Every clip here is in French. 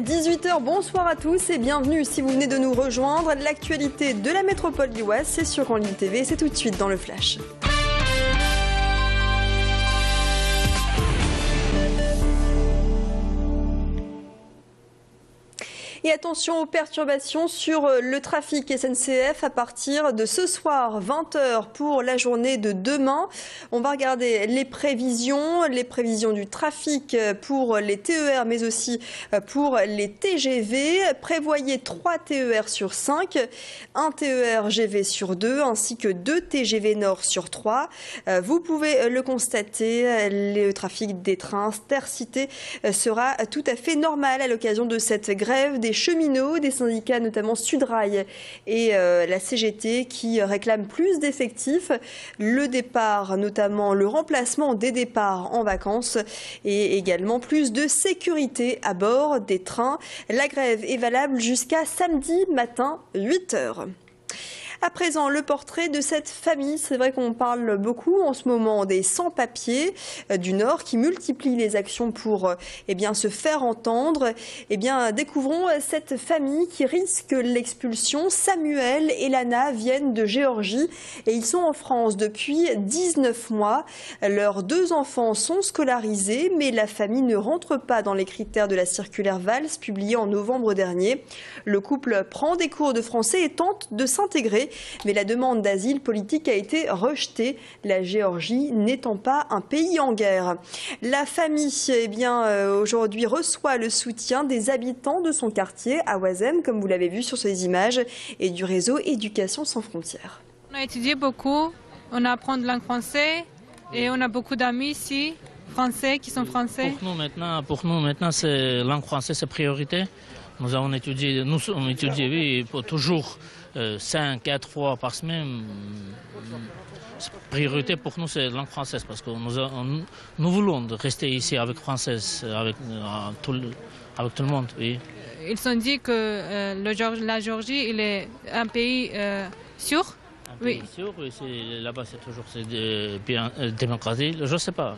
18 h, bonsoir à tous et bienvenue si vous venez de nous rejoindre. L'actualité de la métropole lilloise, c'est sur En Ligne TV, c'est tout de suite dans le Flash. Et attention aux perturbations sur le trafic SNCF à partir de ce soir, 20 h pour la journée de demain. On va regarder les prévisions du trafic pour les TER mais aussi pour les TGV. Prévoyez 3 TER sur 5, 1 TER GV sur 2 ainsi que 2 TGV Nord sur 3. Vous pouvez le constater, le trafic des trains Intercités sera tout à fait normal à l'occasion de cette grève des cheminots, des syndicats notamment Sudrail et la CGT qui réclament plus d'effectifs, le départ, notamment le remplacement des départs en vacances et également plus de sécurité à bord des trains. La grève est valable jusqu'à samedi matin 8 h. À présent, le portrait de cette famille. C'est vrai qu'on parle beaucoup en ce moment des sans-papiers du Nord qui multiplient les actions pour se faire entendre. Découvrons cette famille qui risque l'expulsion. Samuel et Lana viennent de Géorgie et ils sont en France depuis 19 mois. Leurs 2 enfants sont scolarisés, mais la famille ne rentre pas dans les critères de la circulaire Valls publiée en novembre dernier. Le couple prend des cours de français et tente de s'intégrer. Mais la demande d'asile politique a été rejetée, la Géorgie n'étant pas un pays en guerre. La famille, aujourd'hui reçoit le soutien des habitants de son quartier à Oisem, comme vous l'avez vu sur ces images, et du réseau Éducation sans frontières. On a étudié beaucoup, on apprend de langue française et on a beaucoup d'amis ici, français, qui sont français. Pour nous maintenant c'est langue française, c'est priorité. Nous avons étudié, oui, pour toujours 5-4 fois par semaine. Priorité pour nous, c'est la langue française parce que nous voulons rester ici avec française, avec tout le monde. Oui. Ils ont dit que la Géorgie, il est un pays sûr. Un pays sûr, oui, là-bas c'est toujours bien démocratie, je ne sais pas.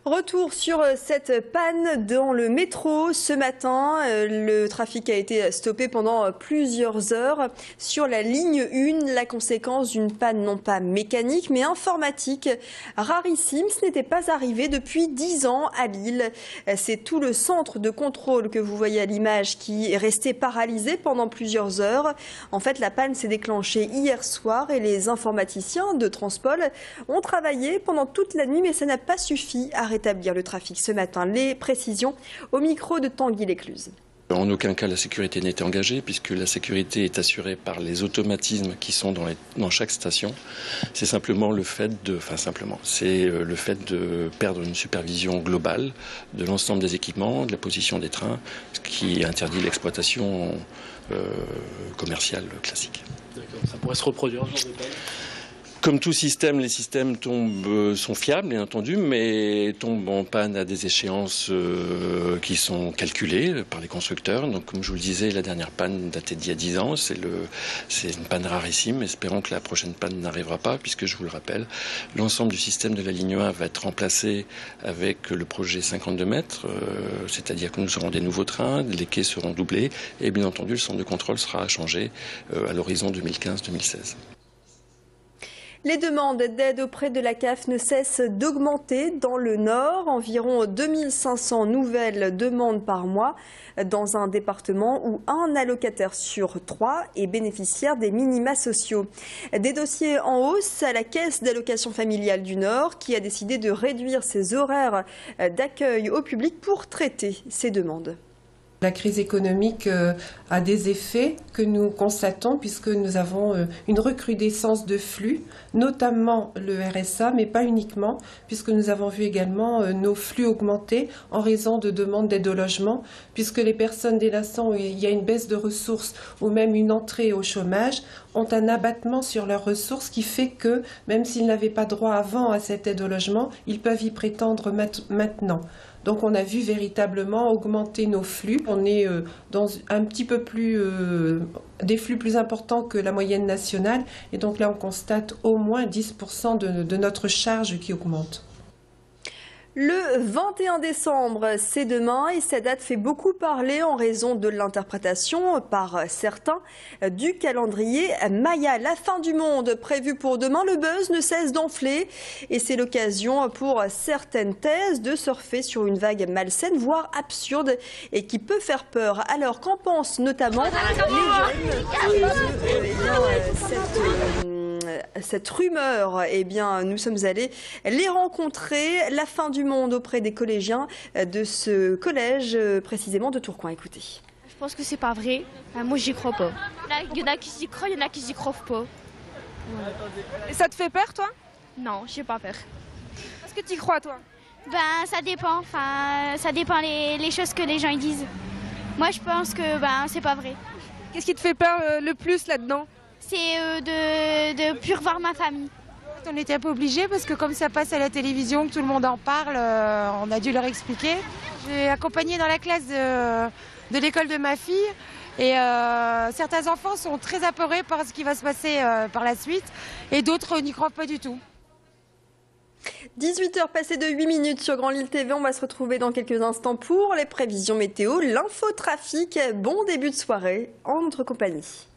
Retour sur cette panne dans le métro ce matin. Le trafic a été stoppé pendant plusieurs heures sur la ligne 1. La conséquence d'une panne non pas mécanique mais informatique. Rarissime, ce n'était pas arrivé depuis 10 ans à Lille. C'est tout le centre de contrôle que vous voyez à l'image qui est resté paralysé pendant plusieurs heures. En fait, la panne s'est déclenchée hier soir et les informaticiens de Transpol ont travaillé pendant toute la nuit mais ça n'a pas suffi à rétablir le trafic ce matin. Les précisions au micro de Tanguy Lécluse. En aucun cas la sécurité n'était engagée puisque la sécurité est assurée par les automatismes qui sont dans chaque station. C'est simplement le fait de perdre une supervision globale de l'ensemble des équipements, de la position des trains, ce qui interdit l'exploitation commerciale classique. D'accord, ça pourrait se reproduire ce genre de panne ? Comme tout système, les systèmes sont fiables, bien entendu, mais tombent en panne à des échéances qui sont calculées par les constructeurs. Donc, comme je vous le disais, la dernière panne datait d'il y a 10 ans. C'est une panne rarissime. Espérons que la prochaine panne n'arrivera pas, puisque, je vous le rappelle, l'ensemble du système de la ligne 1 va être remplacé avec le projet 52 mètres, c'est-à-dire que nous aurons des nouveaux trains, les quais seront doublés, et bien entendu, le centre de contrôle sera changé à l'horizon 2015-2016. Les demandes d'aide auprès de la CAF ne cessent d'augmenter dans le Nord. Environ 2500 nouvelles demandes par mois dans un département où un allocataire sur 3 est bénéficiaire des minima sociaux. Des dossiers en hausse à la Caisse d'allocation familiale du Nord qui a décidé de réduire ses horaires d'accueil au public pour traiter ces demandes. La crise économique a des effets que nous constatons puisque nous avons une recrudescence de flux, notamment le RSA, mais pas uniquement, puisque nous avons vu également nos flux augmenter en raison de demandes d'aide au logement, puisque les personnes dès l'instant où il y a une baisse de ressources ou même une entrée au chômage ont un abattement sur leurs ressources qui fait que, même s'ils n'avaient pas droit avant à cette aide au logement, ils peuvent y prétendre maintenant. Donc on a vu véritablement augmenter nos flux. On est dans un petit peu plus des flux plus importants que la moyenne nationale. Et donc là, on constate au moins 10% de notre charge qui augmente. Le 21 décembre, c'est demain et cette date fait beaucoup parler en raison de l'interprétation par certains du calendrier Maya. La fin du monde prévue pour demain, le buzz ne cesse d'enfler et c'est l'occasion pour certaines thèses de surfer sur une vague malsaine, voire absurde et qui peut faire peur. Alors qu'en pensent notamment les jeunes cette rumeur, eh bien, nous sommes allés les rencontrer. La fin du monde auprès des collégiens de ce collège, précisément de Tourcoing. Écoutez. Je pense que c'est pas vrai. Moi, j'y crois pas. Il y en a qui s'y croient, il y en a qui s'y croient pas. Ouais. Et ça te fait peur, toi? Non, j'ai pas peur. Est-ce que tu y crois, toi? Ben, ça dépend. Enfin, ça dépend les choses que les gens y disent. Moi, je pense que c'est pas vrai. Qu'est-ce qui te fait peur le plus là-dedans? C'est de plus revoir ma famille. On était un peu obligés parce que comme ça passe à la télévision, que tout le monde en parle, on a dû leur expliquer. J'ai accompagné dans la classe de l'école de ma fille et certains enfants sont très apeurés par ce qui va se passer par la suite et d'autres n'y croient pas du tout. 18h passées de 8 minutes sur Grand Lille TV. On va se retrouver dans quelques instants pour les prévisions météo, l'infotrafic. Bon début de soirée en notre compagnie.